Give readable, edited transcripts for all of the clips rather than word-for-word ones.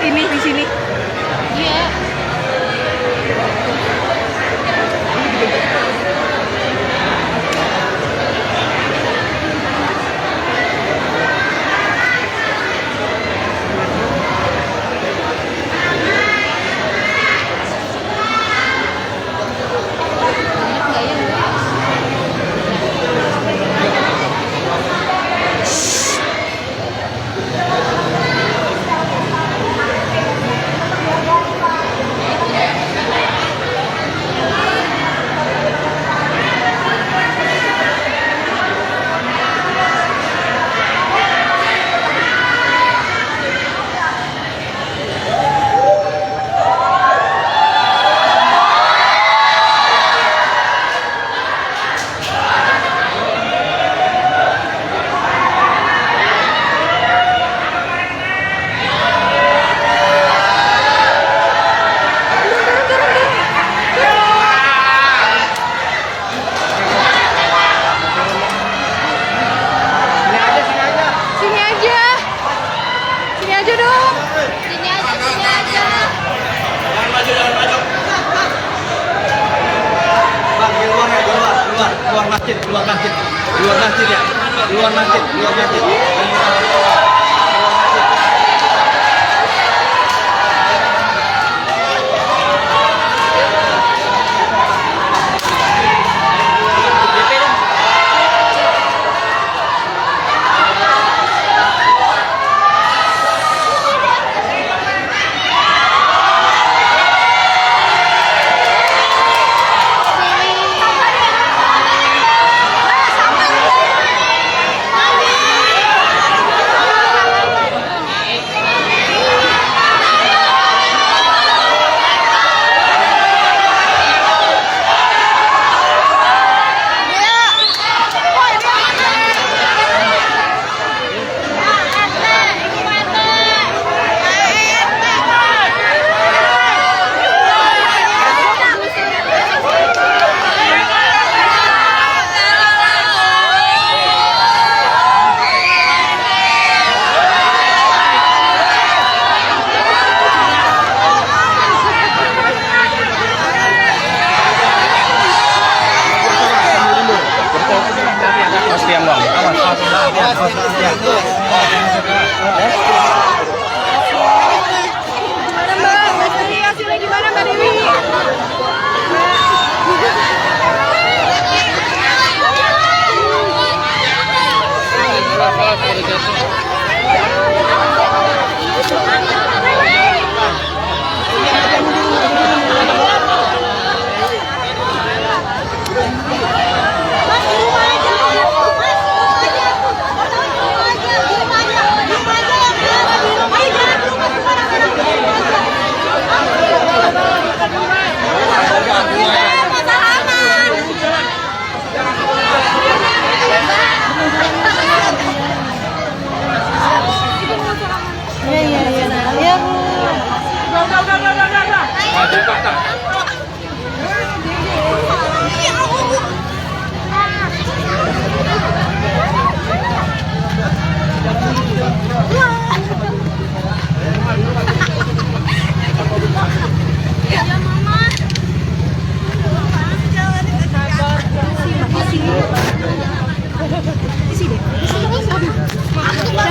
ini di sini. Iya. Luar masjid ya. Luar masjid.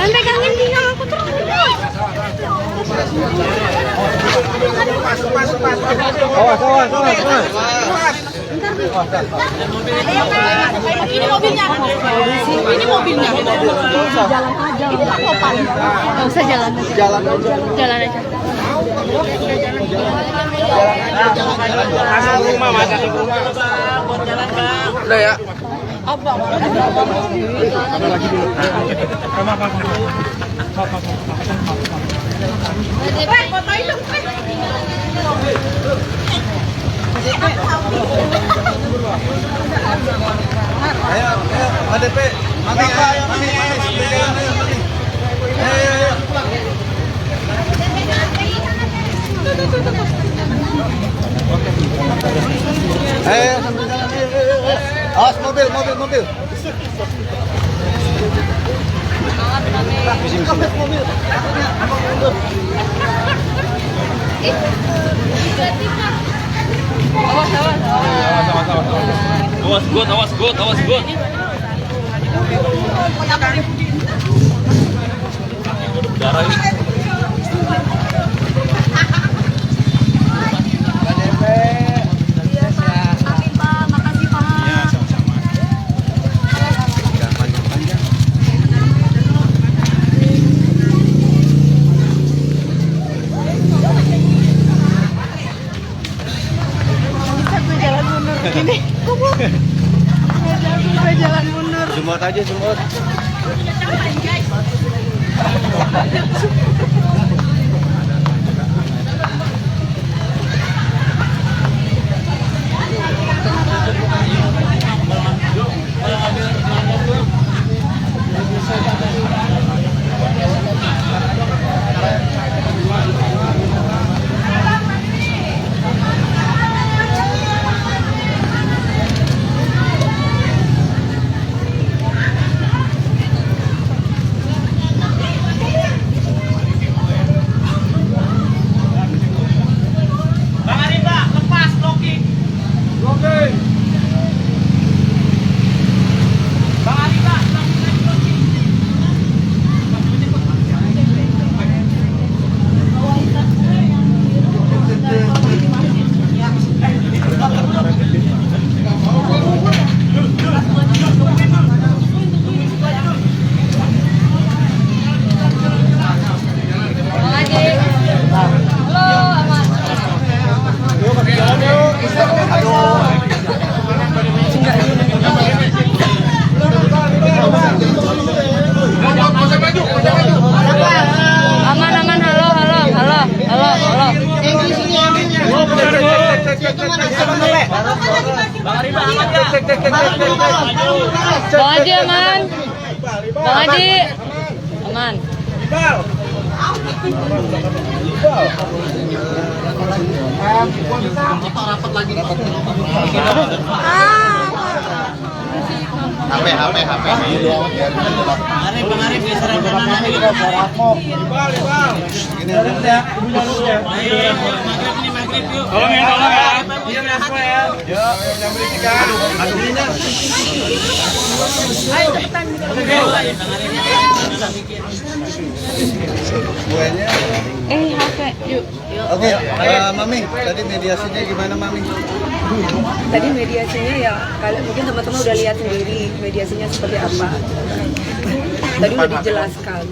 Jangan pegangin pinggang aku terus. Ini mobilnya. Ini mobilnya. Jalan aja. Itu kan topan. Nggak usah jalan aja. Jalan aja. Masuk rumah, masuk rumah. Buat jalan, Bang. Udah ya. Abang. Fotoin dong. Ayo, ADP. Mami. Ayo, sambil jalan. Awas mobil. Mobil. Awas good. Darah ini. Amin Pak, makasih Pak. Bisa gue jalan mundur begini. Gue jalan mundur. Jemput aja, jemput. Bang Haji aman. Bang Haji aman. HP. Pengarif geseran kanan ini. Ini ya. Maghrib yuk. Tolong ya. Iya, semua ya. Yuk, yang bertiga. Aduh. Ayo cepetan. Buahnya. HP. Yuk. Oke, Mami, tadi mediasinya gimana, Mami? Tadi mediasinya ya, mungkin teman-teman udah lihat sendiri mediasinya seperti apa. Tadi udah dijelaskan.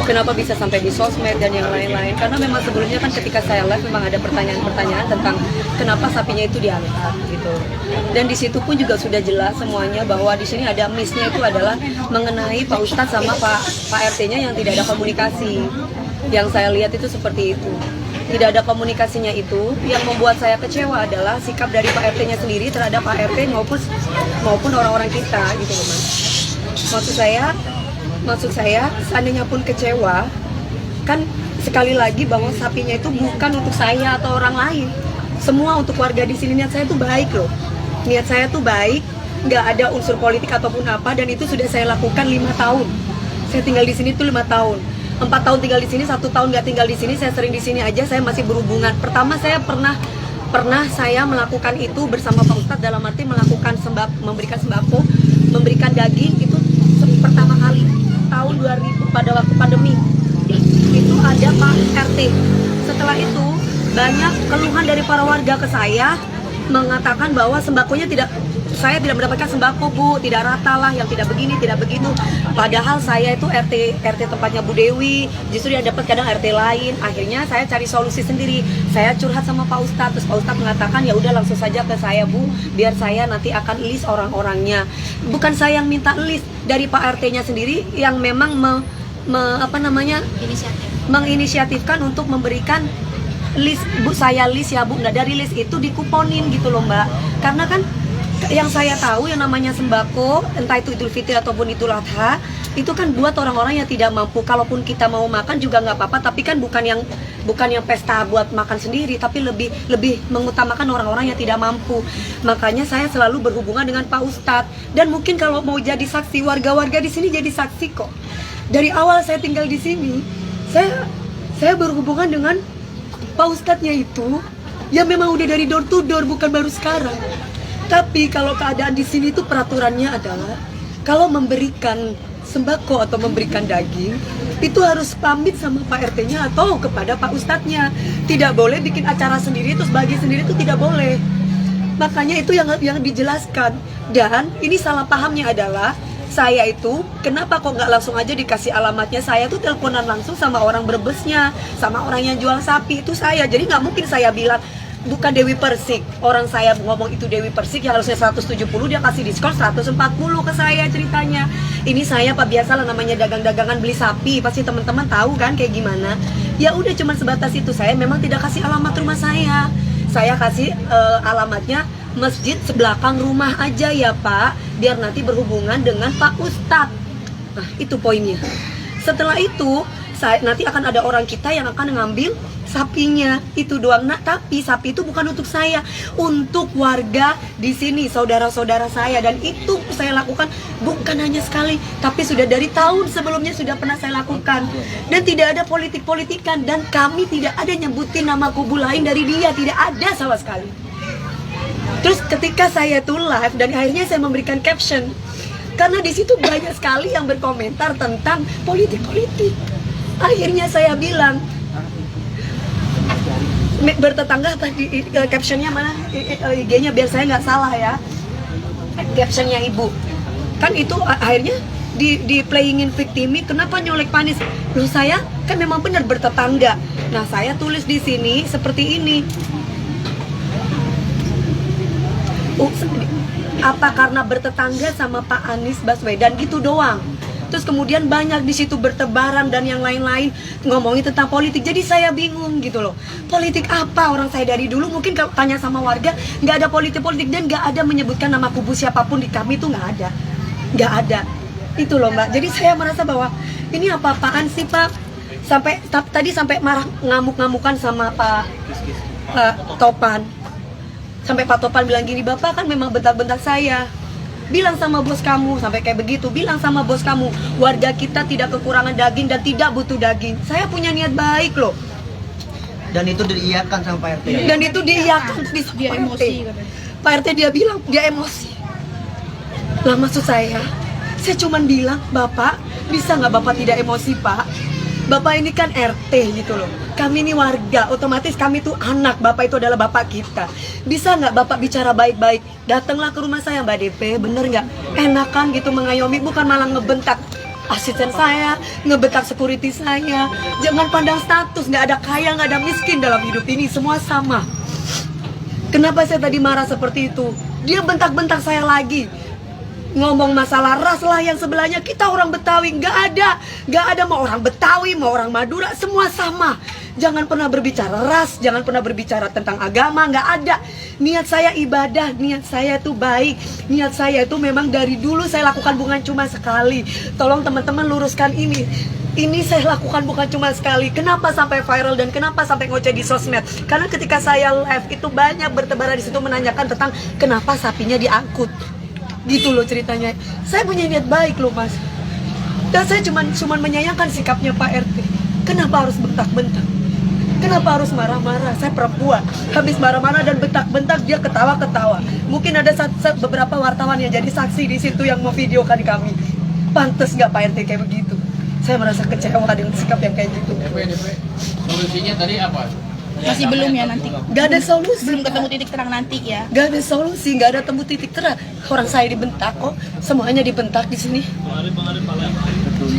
Kenapa bisa sampai di sosmed dan yang lain-lain? Karena memang sebelumnya kan ketika saya live memang ada pertanyaan-pertanyaan tentang kenapa sapinya itu diangkat gitu. Dan di situ pun juga sudah jelas semuanya bahwa di sini ada miss-nya itu adalah mengenai Pak Ustadz sama Pak RT-nya yang tidak ada komunikasi. Yang saya lihat itu seperti itu. Tidak ada komunikasinya itu, yang membuat saya kecewa adalah sikap dari Pak RT-nya sendiri terhadap Pak RT maupun orang-orang kita gitu loh Mas. Maksud saya seandainya pun kecewa, kan sekali lagi bahwa sapinya itu bukan untuk saya atau orang lain. Semua untuk warga di sini, niat saya tuh baik loh. Niat saya tuh baik, nggak ada unsur politik ataupun apa, dan itu sudah saya lakukan 5 tahun. Saya tinggal di sini tuh 5 tahun. 4 tahun tinggal di sini, 1 tahun nggak tinggal di sini, saya sering di sini aja, saya masih berhubungan. Pertama saya pernah saya melakukan itu bersama Pak Ustadz dalam arti melakukan memberikan sembako, memberikan daging itu pertama kali tahun 2000 pada waktu pandemi. Itu ada Pak RT. Setelah itu banyak keluhan dari para warga ke saya mengatakan bahwa sembakonya saya tidak mendapatkan sembako Bu, tidak rata lah, yang tidak begini, tidak begitu. Padahal saya itu RT tempatnya Bu Dewi, justru dia dapat kadang RT lain. Akhirnya saya cari solusi sendiri. Saya curhat sama Pak Ustadz, terus Pak Ustadz mengatakan ya udah langsung saja ke saya Bu, biar saya nanti akan list orang-orangnya. Bukan saya yang minta list, dari Pak RT-nya sendiri yang memang menginisiatifkan untuk memberikan list. Bu, saya list ya Bu. Nah dari list itu dikuponin gitu loh Mbak. Karena kan yang saya tahu yang namanya sembako, entah itu Idul Fitri ataupun Idul Adha, itu kan buat orang-orang yang tidak mampu. Kalaupun kita mau makan juga nggak apa-apa, tapi kan bukan yang pesta buat makan sendiri, tapi lebih mengutamakan orang-orang yang tidak mampu. Makanya saya selalu berhubungan dengan Pak Ustadz, dan mungkin kalau mau jadi saksi, warga-warga di sini jadi saksi kok. Dari awal saya tinggal di sini, saya berhubungan dengan Pak Ustadznya itu ya memang udah dari door to door, bukan baru sekarang. Tapi kalau keadaan di sini itu peraturannya adalah kalau memberikan sembako atau memberikan daging itu harus pamit sama Pak RT-nya atau kepada Pak Ustadznya. Tidak boleh bikin acara sendiri terus bagi sendiri, itu tidak boleh. Makanya itu yang dijelaskan. Dan ini salah pahamnya adalah saya itu kenapa kok nggak langsung aja dikasih alamatnya. Saya tuh teleponan langsung sama orang Brebesnya, sama orang yang jual sapi itu saya. Jadi nggak mungkin saya bilang bukan Dewi Persik. Orang saya ngomong itu Dewi Persik yang harusnya 170, dia kasih diskon 140 ke saya ceritanya. Ini saya Pak, biasalah namanya dagang-dagangan beli sapi, pasti teman-teman tahu kan kayak gimana. Ya udah cuma sebatas itu. Saya memang tidak kasih alamat rumah saya. Saya kasih alamatnya masjid sebelakang rumah aja ya Pak, biar nanti berhubungan dengan Pak Ustadz. Nah itu poinnya. Setelah itu nanti akan ada orang kita yang akan ngambil sapinya, itu doang. Nah, tapi sapi itu bukan untuk saya, untuk warga di sini, saudara-saudara saya. Dan itu saya lakukan bukan hanya sekali, tapi sudah dari tahun sebelumnya sudah pernah saya lakukan. Dan tidak ada politik-politikan, dan kami tidak ada nyebutin nama kubu lain dari dia, tidak ada sama sekali. Terus ketika saya tuh live dan akhirnya saya memberikan caption, karena di situ banyak sekali yang berkomentar tentang politik-politik. Akhirnya saya bilang, bertetangga apa di captionnya mana, IG-nya biar saya nggak salah ya, captionnya ibu kan itu akhirnya di playingin victimi, kenapa nyolek panis. Loh saya kan memang benar bertetangga. Nah saya tulis di sini seperti ini, apa karena bertetangga sama Pak Anies Baswedan gitu doang. Terus kemudian banyak di situ bertebaran dan yang lain-lain ngomongin tentang politik. Jadi saya bingung gitu loh. Politik apa? Orang saya dari dulu mungkin kalau tanya sama warga nggak ada politik-politik dan nggak ada menyebutkan nama kubu siapapun di kami, itu nggak ada. Nggak ada. Itu loh Mbak. Jadi saya merasa bahwa ini apa-apaan sih Pak? Tadi sampai marah ngamuk-ngamukan sama Pak Topan. Sampai Pak Topan bilang gini, Bapak kan memang bentak-bentak saya. Bilang sama bos kamu, sampai kayak begitu. Bilang sama bos kamu, warga kita tidak kekurangan daging dan tidak butuh daging. Saya punya niat baik loh. Dan itu diiyakan sama Pak RT. Dan itu diiyakan dia emosi. Pak RT dia bilang dia emosi. Lah maksud saya cuman bilang, Bapak bisa nggak Bapak tidak emosi Pak? Bapak ini kan RT gitu loh. Kami ini warga, otomatis kami tuh anak. Bapak itu adalah bapak kita. Bisa nggak Bapak bicara baik-baik? Datanglah ke rumah saya Mbak DP, bener nggak? Enakan gitu mengayomi, bukan malah ngebentak asisten saya, ngebentak security saya. Jangan pandang status, nggak ada kaya, nggak ada miskin dalam hidup ini, semua sama. Kenapa saya tadi marah seperti itu? Dia bentak-bentak saya lagi. Ngomong masalah ras lah yang sebelahnya, kita orang Betawi, nggak ada mau orang Betawi, mau orang Madura, semua sama. Jangan pernah berbicara ras, jangan pernah berbicara tentang agama, nggak ada. Niat saya ibadah, niat saya itu baik, niat saya itu memang dari dulu saya lakukan bukan cuma sekali. Tolong teman-teman luruskan ini. Ini saya lakukan bukan cuma sekali. Kenapa sampai viral dan kenapa sampai ngoceh di sosmed? Karena ketika saya live itu banyak bertebaran di situ menanyakan tentang kenapa sapinya diangkut. Gitu loh ceritanya. Saya punya niat baik loh Mas. Dan saya cuman menyayangkan sikapnya Pak RT. Kenapa harus bentak-bentak? Kenapa harus marah-marah? Saya perempuan. Habis marah-marah dan bentak-bentak dia ketawa-ketawa. Mungkin ada beberapa wartawan yang jadi saksi di situ yang mau videokan kami. Pantes nggak Pak RT kayak begitu? Saya merasa kecewa dengan sikap yang kayak gitu. Solusinya tadi apa? Masih belum ya nanti. Gak ada solusi. Belum ketemu titik terang nanti ya. Gak ada solusi, gak ada temu titik terang. Orang saya dibentak kok, semuanya dibentak di sini.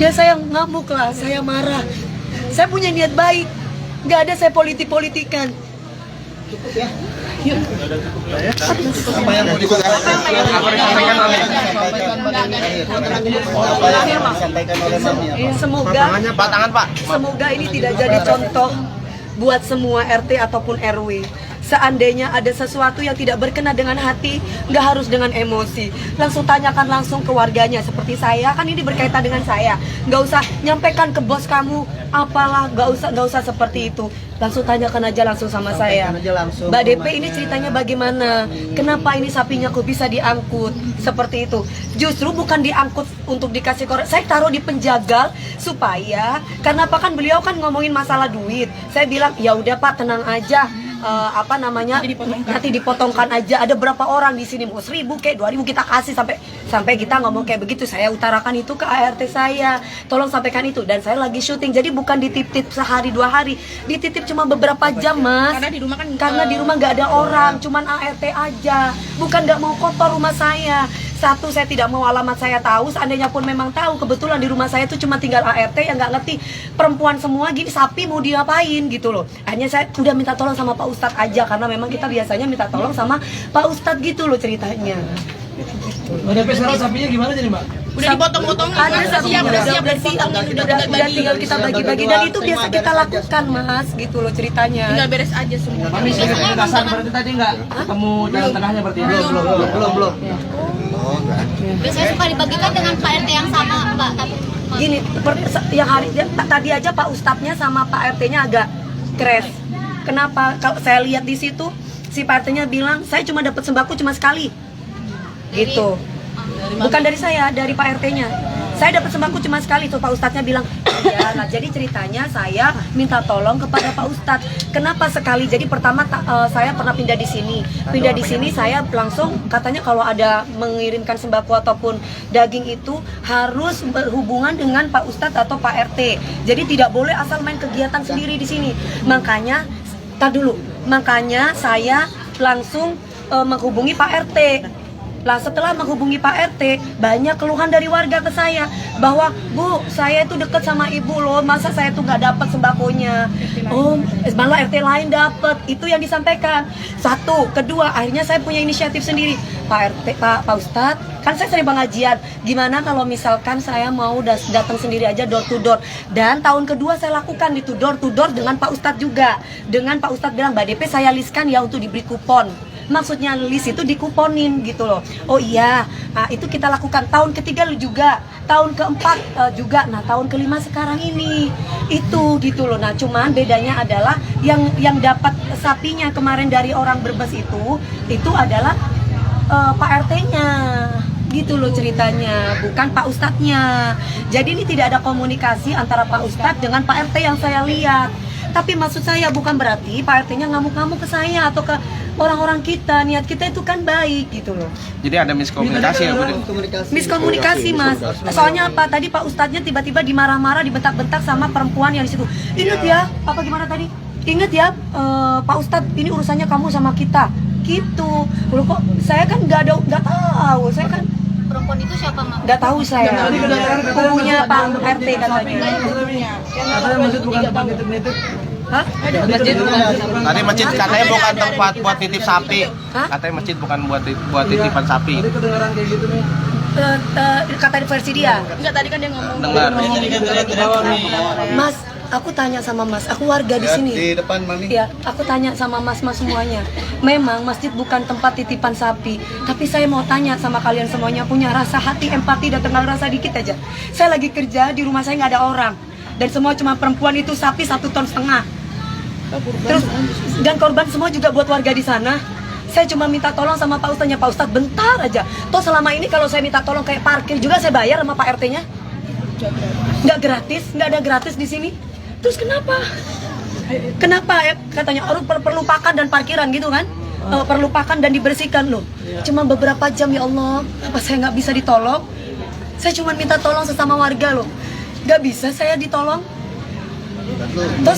Ya saya ngamuk lah, saya marah. Saya punya niat baik. Gak ada saya politik-politikan. Cukup ya. Yuk. Apa yang mau disampaikan oleh Mami? Semoga Pak, tangan Pak. Semoga ini tidak jadi contoh buat semua RT ataupun RW. Seandainya ada sesuatu yang tidak berkenan dengan hati, nggak harus dengan emosi. Langsung tanyakan langsung ke warganya. Seperti saya, kan ini berkaitan dengan saya. Nggak usah nyampaikan ke bos kamu, apalah, nggak usah seperti itu. Langsung tanyakan aja langsung sama saya. Mbak DP, ini ceritanya bagaimana? Kenapa ini sapinya kok bisa diangkut? Seperti itu. Justru bukan diangkut untuk dikasih korek. Saya taruh di penjagal supaya, karena apa kan beliau kan ngomongin masalah duit. Saya bilang, ya udah Pak, tenang aja. Nanti dipotongkan aja. Ada berapa orang di sini, mau 1.000 kayak 2.000 kita kasih, sampai kita ngomong kayak begitu. Saya utarakan itu ke ART saya, tolong sampaikan itu. Dan saya lagi syuting, jadi bukan dititip sehari 2 hari, dititip cuma beberapa jam, Mas. Karena di rumah nggak ada orang, cuman ART aja. Bukan nggak mau kotor rumah saya. Satu, saya tidak mau alamat saya tahu. Seandainya pun memang tahu, kebetulan di rumah saya itu cuma tinggal ART yang nggak ngerti. Perempuan semua gini, sapi mau diapain gitu loh. Akhirnya saya udah minta tolong sama Pak Ustadz aja, karena memang kita biasanya minta tolong sama Pak Ustadz gitu loh ceritanya. Mbak DP, sekarang sapinya gimana jadi Mbak? Udah dipotong-potong, Ada siap udah tinggal kita bagi-bagi, dan itu biasa kita lakukan, Mas, gitu loh ceritanya. tinggal beres aja semua. Mami, dasar berarti tadi nggak ketemu jalan tengahnya berarti? Belum. Biasanya suka dibagikan dengan Pak RT yang sama, Mbak. Gini, yang tadi aja Pak Ustadznya sama Pak RT-nya agak crash. Kenapa? Kalau saya lihat di situ, si Pak RT-nya bilang, saya cuma dapat sembako cuma sekali. Gitu. Bukan dari saya, dari Pak RT-nya. Saya dapat sembako cuma sekali, tuh Pak Ustadznya bilang, iya. Nah, jadi ceritanya saya minta tolong kepada Pak Ustadz. Kenapa sekali? Jadi pertama saya pernah pindah di sini. Pindah di sini saya langsung katanya kalau ada mengirimkan sembako ataupun daging itu harus berhubungan dengan Pak Ustadz atau Pak RT. Jadi tidak boleh asal main kegiatan sendiri di sini. Makanya saya langsung menghubungi Pak RT. Lah setelah menghubungi Pak RT, banyak keluhan dari warga ke saya bahwa, Bu, saya itu deket sama ibu loh, masa saya tuh nggak dapat sembakonya? Oh, malah RT lain dapat. Itu yang disampaikan. Satu, kedua, akhirnya saya punya inisiatif sendiri. Pak RT, Pak Ustadz, kan saya sering pengajian. Gimana kalau misalkan saya mau datang sendiri aja door to door? Dan tahun kedua saya lakukan itu door to door dengan Pak Ustadz juga. Dengan Pak Ustadz bilang, Mbak DP saya listkan ya untuk diberi kupon. Maksudnya list itu dikuponin gitu loh. Oh iya, nah itu kita lakukan. Tahun ketiga juga, tahun keempat juga. Nah tahun kelima sekarang ini itu gitu loh. Nah cuman bedanya adalah yang dapat sapinya kemarin dari orang Brebes itu adalah Pak RT-nya gitu loh ceritanya, bukan Pak Ustadznya. Jadi ini tidak ada komunikasi antara Pak Ustadz dengan Pak RT yang saya lihat. Tapi maksud saya bukan berarti Pak RT-nya ngamuk-ngamuk ke saya atau ke orang-orang kita. Niat kita itu kan baik gitu loh. Jadi ada miskomunikasi ya, Bu? Miskomunikasi, Mas. Soalnya apa? Tadi Pak Ustadznya tiba-tiba dimarah-marah, dibentak-bentak sama perempuan yang di situ. Ingat ya, apa gimana tadi? Ingat ya, Pak Ustadz, ini urusannya kamu sama kita. Gitu. Loh kok saya kan nggak tahu. Saya kan Perempuan itu siapa, Mak? nggak tahu saya. Kubunya Pak RT katanya. Katanya masjid bukan tempat nitip-nitip. Hah? Tadi masjid katanya bukan tempat buat titip sapi. Hah? Katanya masjid bukan buat titipan sapi. Tadi kedengaran kayak gitu nih. Kata versi dia. Enggak, tadi kan dia ngomong. Dengar. Mas, aku tanya sama Mas, aku warga di sini. Di depan Mami. Ya, aku tanya sama mas-mas semuanya. Memang masjid bukan tempat titipan sapi, tapi saya mau tanya sama kalian semuanya, punya rasa hati, empati, dan kenal rasa dikit aja. Saya lagi kerja di rumah, saya nggak ada orang, dan semua cuma perempuan, itu sapi 1,5 ton. Terus dan korban semua juga buat warga di sana. Saya cuma minta tolong sama Pak Ustadznya, Pak Ustadz bentar aja. Toh selama ini kalau saya minta tolong kayak parkir juga saya bayar sama Pak RT-nya. Nggak gratis, nggak ada gratis di sini. Terus kenapa? Kenapa ya katanya perlu pakan dan parkiran gitu kan? Perlu pakan dan dibersihkan loh. Cuma beberapa jam, ya Allah, apa saya nggak bisa ditolong? Saya cuma minta tolong sesama warga loh. Nggak bisa saya ditolong. Toh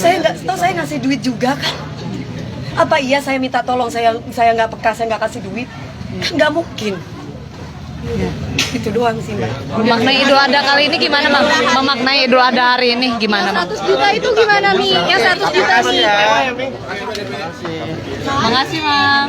saya ngasih duit juga kan? Apa iya saya minta tolong saya nggak peka, saya nggak kasih duit? Kan nggak mungkin. Ya, itu doang sih Mbak. Memaknai Idul Adha kali ini gimana, Mam? Memaknai Idul Adha hari ini gimana, Mam? 100 juta itu gimana, Mi? Yang 100 juta Mi. Makasih, Mam.